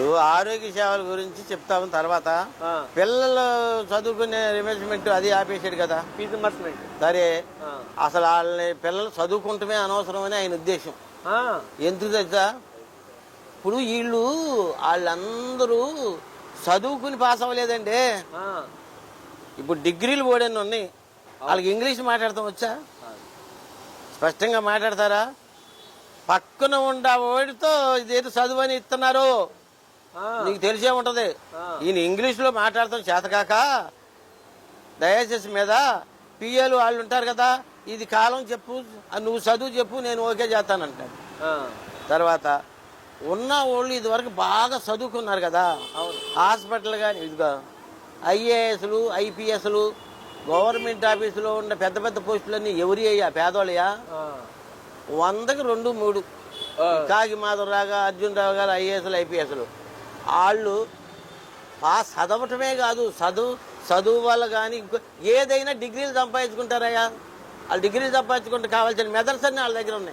ఇప్పుడు ఆరోగ్య సేవల గురించి చెప్తాము తర్వాత. పిల్లలు చదువుకునే రిమేజ్మెంట్ అది ఆపేసాడు కదా, ఫీజు రింబర్స్మెంట్. సరే అసలు వాళ్ళని పిల్లలు చదువుకుంటమే అనవసరం అని ఆయన ఉద్దేశం. ఎందుకు తెలుసా, ఇప్పుడు వాళ్ళందరూ చదువుకుని పాస్ అవ్వలేదండి. ఇప్పుడు డిగ్రీలు పోడని ఉన్నాయి, వాళ్ళకి ఇంగ్లీష్ మాట్లాడతాం వచ్చా? స్పష్టంగా మాట్లాడతారా? పక్కన ఉండ ఓడితో ఇదేదో చదువు అని ఇస్తున్నారు, నీకు తెలిసే ఉంటది. ఈయన ఇంగ్లీష్లో మాట్లాడతాం చేతకాక దయచేసి మీద పిఏలు వాళ్ళు ఉంటారు కదా, ఇది కాలం చెప్పు, నువ్వు చదువు చెప్పు, నేను ఓకే చేస్తానంటాడు. తర్వాత ఉన్న వాళ్ళు ఇదివరకు బాగా చదువుకున్నారు కదా, హాస్పిటల్ కానీ ఇదిగా ఐఏఎస్లు ఐపీఎస్లు గవర్నమెంట్ ఆఫీసులో ఉన్న పెద్ద పెద్ద పోస్టులన్నీ ఎవరి అయ్యా? పేదోళ్ళయా? 100కి 2, 3 కాగి మాధవరావు, అర్జున్ రావు గారు ఐఏఎస్లు ఐపీఎస్లు. వాళ్ళు చదవటమే కాదు, చదువు వల్ల కానీ ఏదైనా డిగ్రీలు సంపాదించుకుంటారయ్యా. వాళ్ళు డిగ్రీలు సంపాదించుకుంటే కావాల్సిన మెథడ్స్ అన్నీ వాళ్ళ దగ్గర ఉన్నాయి.